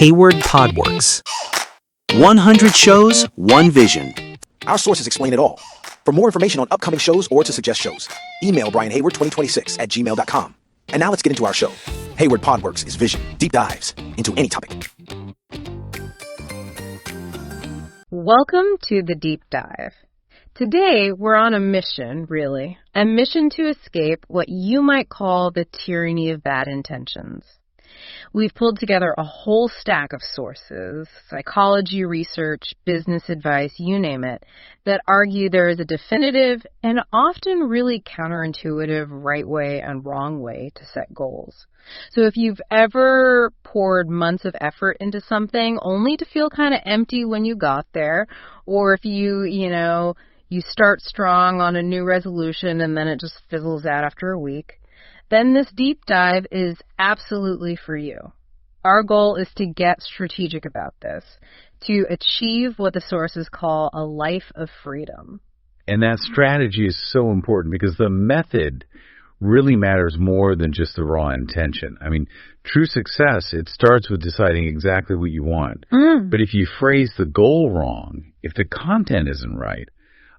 Hayward Podworks. 100 shows, one vision. Our sources explain it all. For more information on upcoming shows or to suggest shows, email brianhayward2026@gmail.com. And now let's get into our show. Hayward Podworks is vision, deep dives into any topic. Welcome to the Deep Dive. Today, we're on a mission, really. A mission to escape what you might call the tyranny of bad intentions. We've pulled together a whole stack of sources, psychology research, business advice, you name it, that argue there is a definitive and often really counterintuitive right way and wrong way to set goals. So if you've ever poured months of effort into something only to feel kind of empty when you got there, or if you start strong on a new resolution and then it just fizzles out after a week, then this deep dive is absolutely for you. Our goal is to get strategic about this, to achieve what the sources call a life of freedom. And that strategy is so important because the method really matters more than just the raw intention. I mean, true success, it starts with deciding exactly what you want. But if you phrase the goal wrong, if the content isn't right,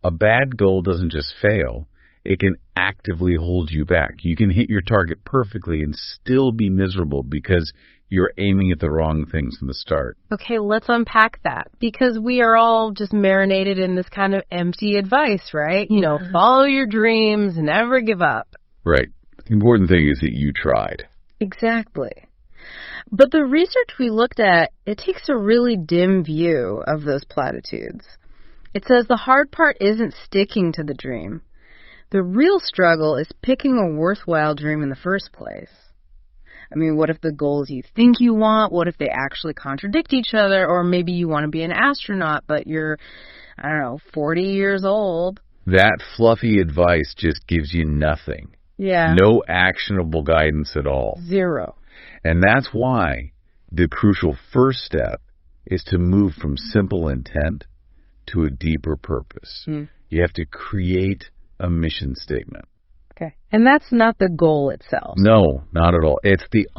a bad goal doesn't just fail. It can actively hold you back. You can hit your target perfectly and still be miserable because you're aiming at the wrong things from the start. Okay, let's unpack that, because we are all just marinated in this kind of empty advice, right? Follow your dreams, never give up. Right. The important thing is that you tried. Exactly. But the research we looked at, it takes a really dim view of those platitudes. It says the hard part isn't sticking to the dream. The real struggle is picking a worthwhile dream in the first place. I mean, what if the goals you think you want, what if they actually contradict each other? Or maybe you want to be an astronaut, but you're, 40 years old. That fluffy advice just gives you nothing. Yeah. No actionable guidance at all. Zero. And that's why the crucial first step is to move from simple intent to a deeper purpose. You have to create a mission statement. Okay. And that's not the goal itself. No, not at all. It's the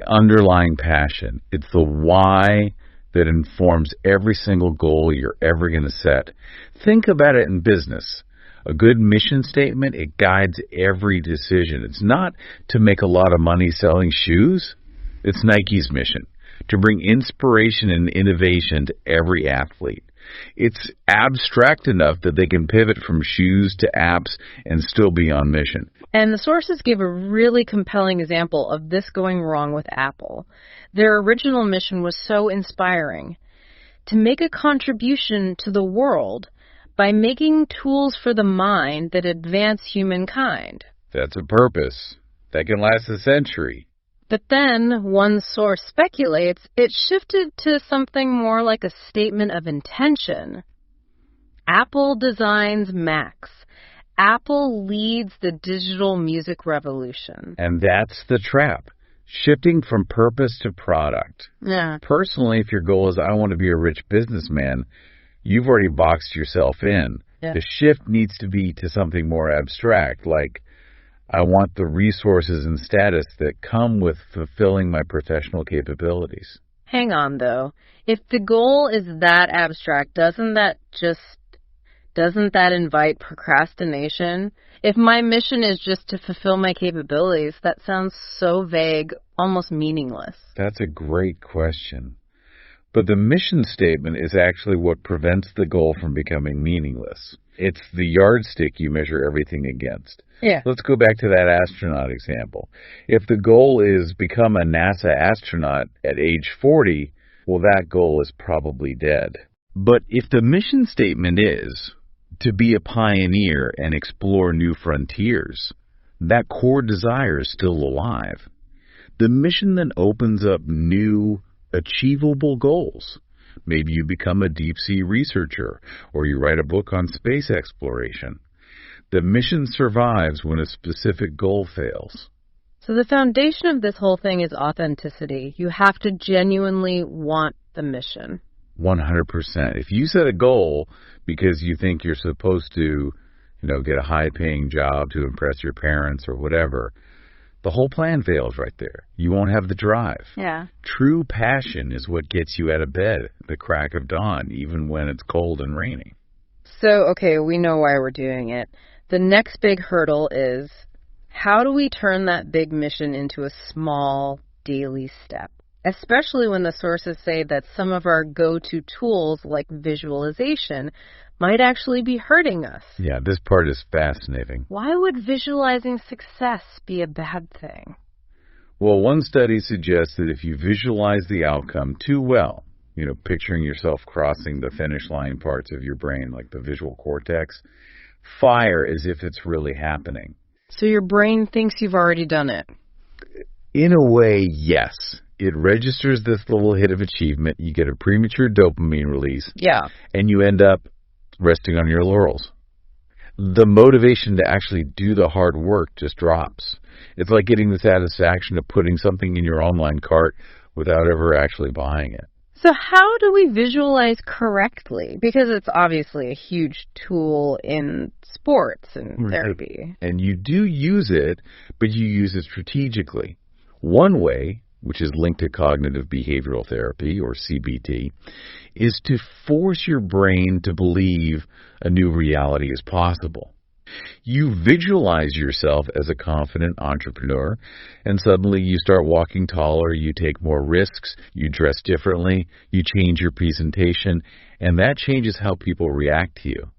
underlying passion. It's the why that informs every single goal you're ever going to set. Think about it in business. A good mission statement, it guides every decision. It's not to make a lot of money selling shoes. It's Nike's mission, to bring inspiration and innovation to every athlete. It's abstract enough that they can pivot from shoes to apps and still be on mission. And the sources give a really compelling example of this going wrong with Apple. Their original mission was so inspiring: to make a contribution to the world by making tools for the mind that advance humankind. That's a purpose. That can last a century. But then, one source speculates, it shifted to something more like a statement of intention. Apple designs Macs. Apple leads the digital music revolution. And that's the trap. Shifting from purpose to product. Yeah. Personally, if your goal is, I want to be a rich businessman, you've already boxed yourself in. Yeah. The shift needs to be to something more abstract, like, I want the resources and status that come with fulfilling my professional capabilities. Hang on, though. If the goal is that abstract, doesn't that invite procrastination? If my mission is just to fulfill my capabilities, that sounds so vague, almost meaningless. That's a great question. But the mission statement is actually what prevents the goal from becoming meaningless. It's the yardstick you measure everything against. Yeah. Let's go back to that astronaut example. If the goal is become a NASA astronaut at age 40, well, that goal is probably dead. But if the mission statement is to be a pioneer and explore new frontiers, that core desire is still alive. The mission then opens up new, achievable goals. Maybe you become a deep-sea researcher, or you write a book on space exploration. The mission survives when a specific goal fails. So the foundation of this whole thing is authenticity. You have to genuinely want the mission. 100%. If you set a goal because you think you're supposed to, get a high-paying job to impress your parents or whatever, the whole plan fails right there. You won't have the drive. Yeah. True passion is what gets you out of bed at the crack of dawn, even when it's cold and raining. So, okay, we know why we're doing it. The next big hurdle is, how do we turn that big mission into a small daily step? Especially when the sources say that some of our go-to tools like visualization might actually be hurting us. Yeah, this part is fascinating. Why would visualizing success be a bad thing? Well, one study suggests that if you visualize the outcome too well, picturing yourself crossing the finish line parts of your brain, like the visual cortex, fire as if it's really happening. So your brain thinks you've already done it. In a way, yes. It registers this little hit of achievement. You get a premature dopamine release. Yeah. And you end up resting on your laurels. The motivation to actually do the hard work just drops. It's like getting the satisfaction of putting something in your online cart without ever actually buying it. So how do we visualize correctly? Because it's obviously a huge tool in sports and therapy. And you do use it, but you use it strategically. One way, which is linked to cognitive behavioral therapy, or CBT, is to force your brain to believe a new reality is possible. You visualize yourself as a confident entrepreneur, and suddenly you start walking taller, you take more risks, you dress differently, you change your presentation, and that changes how people react to you.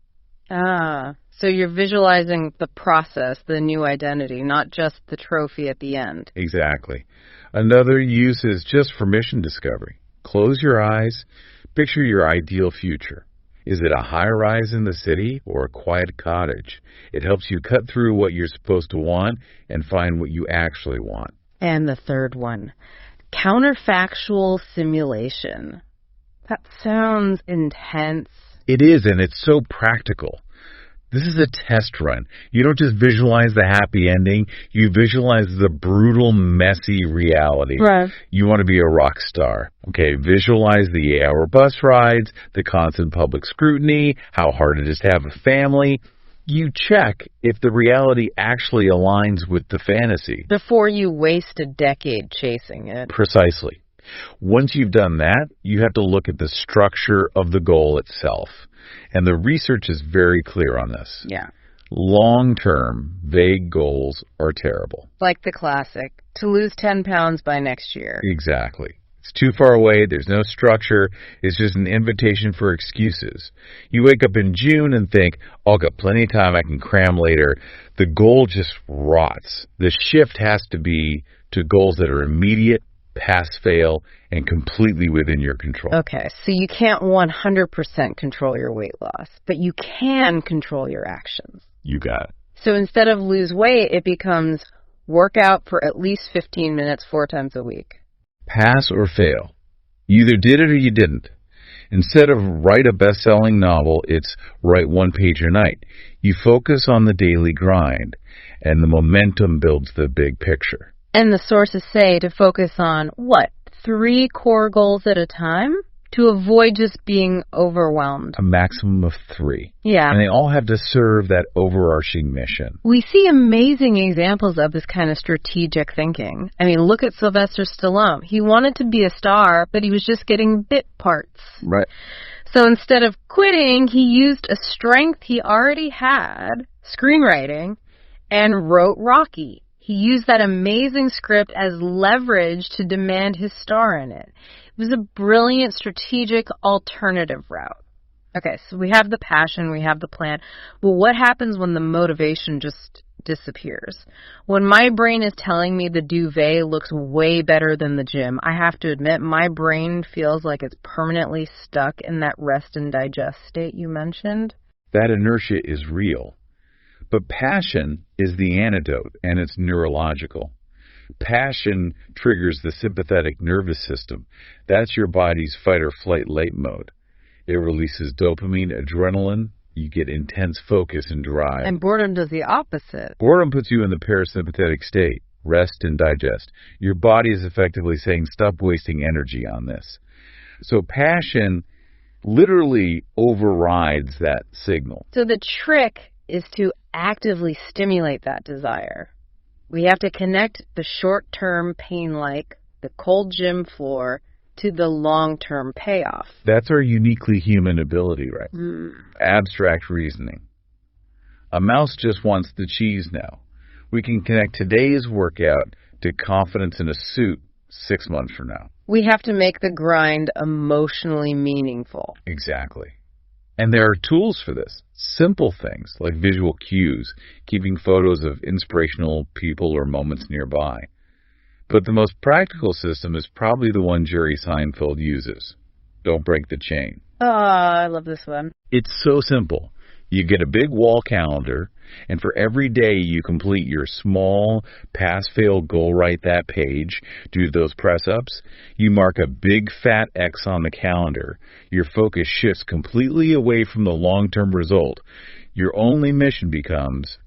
So you're visualizing the process, the new identity, not just the trophy at the end. Exactly. Another use is just for mission discovery. Close your eyes, picture your ideal future. Is it a high-rise in the city or a quiet cottage? It helps you cut through what you're supposed to want and find what you actually want. And the third one, counterfactual simulation. That sounds intense. It is, and it's so practical. This is a test run. You don't just visualize the happy ending. You visualize the brutal, messy reality. Right. You want to be a rock star. Okay, visualize the 8-hour bus rides, the constant public scrutiny, how hard it is to have a family. You check if the reality actually aligns with the fantasy. Before you waste a decade chasing it. Precisely. Once you've done that, you have to look at the structure of the goal itself. And the research is very clear on this. Yeah. Long-term, vague goals are terrible. Like the classic, to lose 10 pounds by next year. Exactly. It's too far away. There's no structure. It's just an invitation for excuses. You wake up in June and think, I'll got plenty of time. I can cram later. The goal just rots. The shift has to be to goals that are immediate, pass-fail, and completely within your control. Okay, so you can't 100% control your weight loss, but you can control your actions. You got it. So instead of lose weight, it becomes work out for at least 15 minutes 4 times a week. Pass or fail. You either did it or you didn't. Instead of write a best-selling novel, it's write 1 page a night. You focus on the daily grind, and the momentum builds the big picture. And the sources say to focus on, 3 core goals at a time? To avoid just being overwhelmed. A maximum of 3. Yeah. And they all have to serve that overarching mission. We see amazing examples of this kind of strategic thinking. I mean, look at Sylvester Stallone. He wanted to be a star, but he was just getting bit parts. Right. So instead of quitting, he used a strength he already had, screenwriting, and wrote Rocky. He used that amazing script as leverage to demand his star in it. It was a brilliant strategic alternative route. Okay, so we have the passion, we have the plan. Well, what happens when the motivation just disappears? When my brain is telling me the duvet looks way better than the gym, I have to admit my brain feels like it's permanently stuck in that rest and digest state you mentioned. That inertia is real. But passion is the antidote, and it's neurological. Passion triggers the sympathetic nervous system. That's your body's fight-or-flight late mode. It releases dopamine, adrenaline. You get intense focus and drive. And boredom does the opposite. Boredom puts you in the parasympathetic state. Rest and digest. Your body is effectively saying, stop wasting energy on this. So passion literally overrides that signal. So the trick is to actively stimulate that desire. We have to connect the short-term pain like the cold gym floor to the long-term payoff. That's our uniquely human ability, right? Abstract reasoning. A mouse just wants the cheese now. We can connect today's workout to confidence in a suit 6 months from now. We have to make the grind emotionally meaningful. Exactly. And there are tools for this. Simple things like visual cues, keeping photos of inspirational people or moments nearby. But the most practical system is probably the one Jerry Seinfeld uses. Don't break the chain. Oh, I love this one. It's so simple. You get a big wall calendar, and for every day you complete your small pass-fail goal, write that page, do those press-ups, you mark a big fat X on the calendar. Your focus shifts completely away from the long-term result. Your only mission becomes,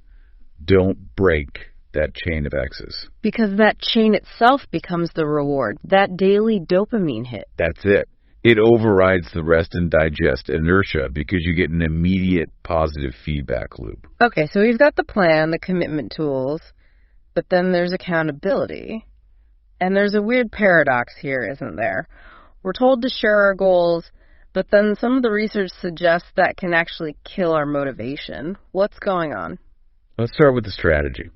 don't break that chain of X's. Because that chain itself becomes the reward, that daily dopamine hit. That's it. It overrides the rest and digest inertia because you get an immediate positive feedback loop. Okay, so we've got the plan, the commitment tools, but then there's accountability. And there's a weird paradox here, isn't there? We're told to share our goals, but then some of the research suggests that can actually kill our motivation. What's going on? Let's start with the strategy.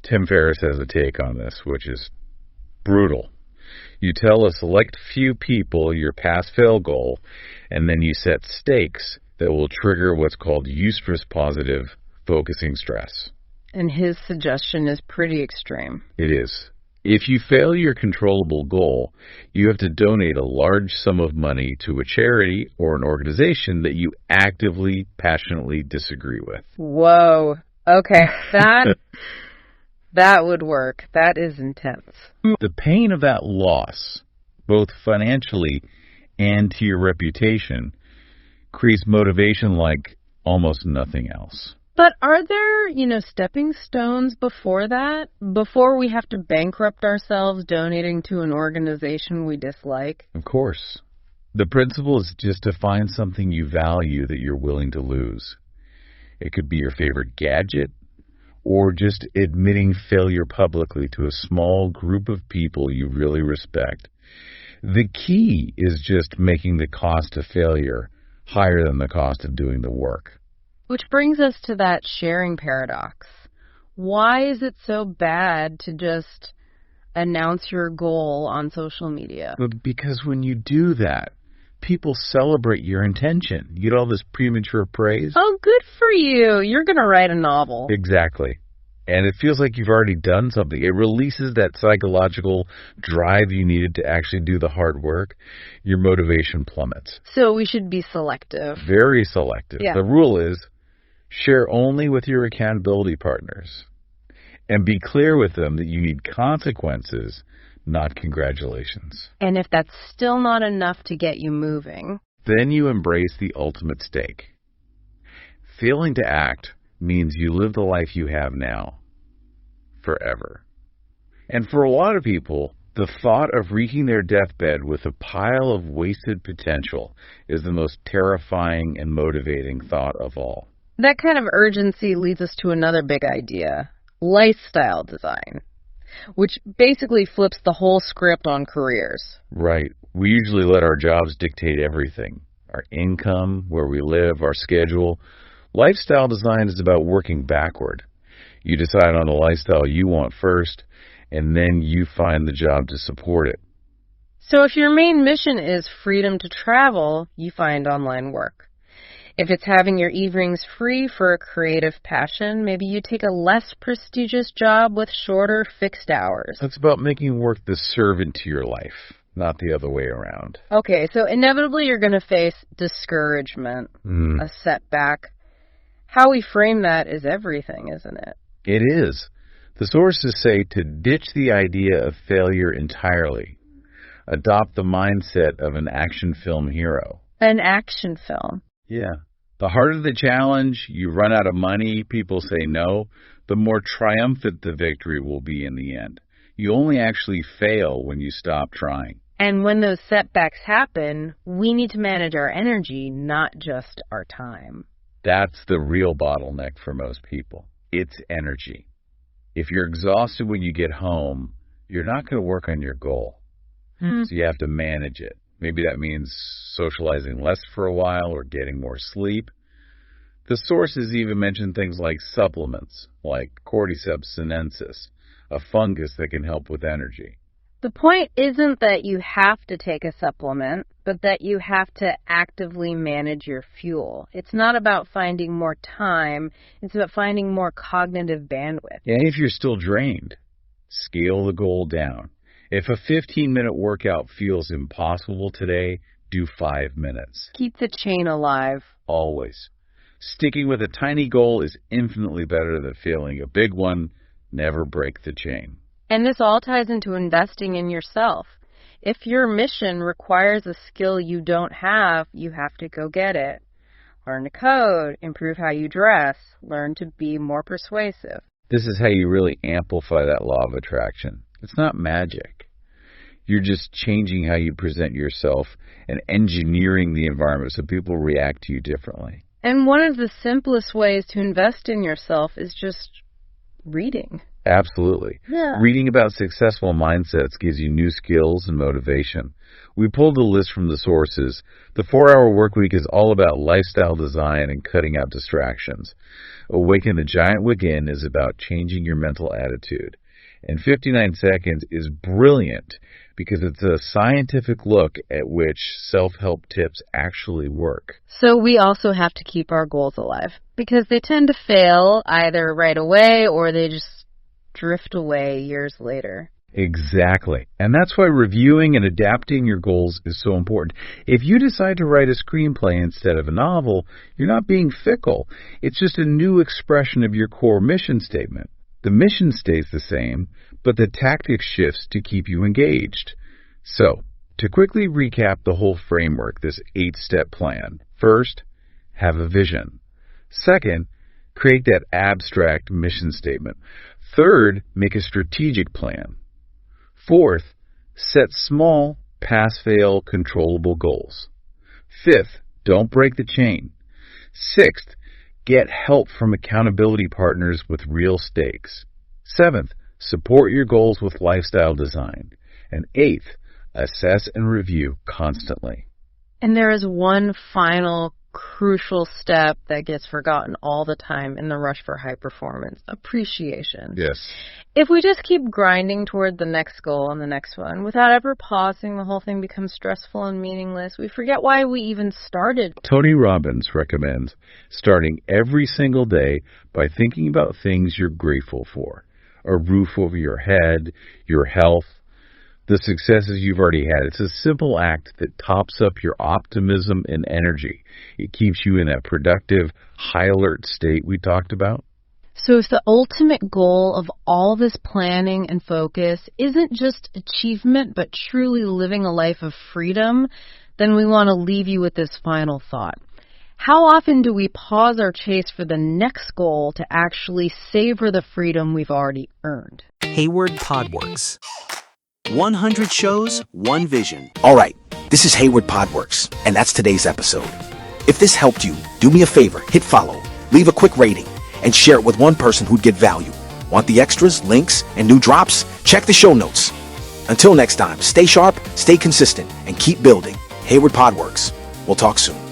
Tim Ferriss has a take on this, which is brutal. You tell a select few people your pass-fail goal, and then you set stakes that will trigger what's called eustress positive focusing stress. And his suggestion is pretty extreme. It is. If you fail your controllable goal, you have to donate a large sum of money to a charity or an organization that you actively, passionately disagree with. Whoa. Okay, that would work. That is intense. The pain of that loss, both financially and to your reputation, creates motivation like almost nothing else. But are there, stepping stones before that? Before we have to bankrupt ourselves donating to an organization we dislike? Of course. The principle is just to find something you value that you're willing to lose. It could be your favorite gadget, or just admitting failure publicly to a small group of people you really respect. The key is just making the cost of failure higher than the cost of doing the work. Which brings us to that sharing paradox. Why is it so bad to just announce your goal on social media? Because when you do that, people celebrate your intention. You get all this premature praise. Oh, good for you. You're going to write a novel. Exactly. And it feels like you've already done something. It releases that psychological drive you needed to actually do the hard work. Your motivation plummets. So we should be selective. Very selective. Yeah. The rule is share only with your accountability partners. And be clear with them that you need consequences, not congratulations. And if that's still not enough to get you moving, then you embrace the ultimate stake. Failing to act means you live the life you have now forever. And for a lot of people, the thought of reaching their deathbed with a pile of wasted potential is the most terrifying and motivating thought of all. That kind of urgency leads us to another big idea, lifestyle design, which basically flips the whole script on careers. Right. We usually let our jobs dictate everything. Our income, where we live, our schedule. Lifestyle design is about working backward. You decide on the lifestyle you want first, and then you find the job to support it. So if your main mission is freedom to travel, you find online work. If it's having your evenings free for a creative passion, maybe you take a less prestigious job with shorter fixed hours. It's about making work the servant to your life, not the other way around. Okay, so inevitably you're going to face discouragement, a setback. How we frame that is everything, isn't it? It is. The sources say to ditch the idea of failure entirely. Adopt the mindset of an action film hero. An action film? Yeah. The harder the challenge, you run out of money, people say no, the more triumphant the victory will be in the end. You only actually fail when you stop trying. And when those setbacks happen, we need to manage our energy, not just our time. That's the real bottleneck for most people. It's energy. If you're exhausted when you get home, you're not going to work on your goal. So you have to manage it. Maybe that means socializing less for a while or getting more sleep. The sources even mention things like supplements, like Cordyceps sinensis, a fungus that can help with energy. The point isn't that you have to take a supplement, but that you have to actively manage your fuel. It's not about finding more time. It's about finding more cognitive bandwidth. And if you're still drained, scale the goal down. If a 15-minute workout feels impossible today, do 5 minutes. Keep the chain alive. Always. Sticking with a tiny goal is infinitely better than failing a big one. Never break the chain. And this all ties into investing in yourself. If your mission requires a skill you don't have, you have to go get it. Learn to code, improve how you dress, learn to be more persuasive. This is how you really amplify that law of attraction. It's not magic. You're just changing how you present yourself and engineering the environment so people react to you differently. And one of the simplest ways to invest in yourself is just reading. Absolutely. Yeah. Reading about successful mindsets gives you new skills and motivation. We pulled a list from the sources. The 4-Hour Workweek is all about lifestyle design and cutting out distractions. Awaken the Giant Within is about changing your mental attitude. And 59 Seconds is brilliant because it's a scientific look at which self-help tips actually work. So we also have to keep our goals alive because they tend to fail either right away or they just drift away years later. Exactly. And that's why reviewing and adapting your goals is so important. If you decide to write a screenplay instead of a novel, you're not being fickle. It's just a new expression of your core mission statement. The mission stays the same, but the tactic shifts to keep you engaged. So, to quickly recap the whole framework, this 8-step plan. First, have a vision. Second, create that abstract mission statement. Third, make a strategic plan. Fourth, set small, pass-fail, controllable goals. Fifth, don't break the chain. Sixth, get help from accountability partners with real stakes. Seventh, support your goals with lifestyle design. And eighth, assess and review constantly. And there is one final crucial step that gets forgotten all the time in the rush for high performance: appreciation. Yes. If we just keep grinding toward the next goal and the next one without ever pausing, the whole thing becomes stressful and meaningless. We forget why we even started. Tony Robbins recommends starting every single day by thinking about things you're grateful for. A roof over your head, your health, the successes you've already had. It's a simple act that tops up your optimism and energy. It keeps you in that productive, high alert state we talked about. So if the ultimate goal of all this planning and focus isn't just achievement, but truly living a life of freedom, then we want to leave you with this final thought. How often do we pause our chase for the next goal to actually savor the freedom we've already earned? Hayward Podworks. 100 shows, one vision. All right, this is Hayward Podworks, and that's today's episode. If this helped you, do me a favor, hit follow, leave a quick rating, and share it with one person who'd get value. Want the extras, links, and new drops? Check the show notes. Until next time, stay sharp, stay consistent, and keep building. Hayward Podworks. We'll talk soon.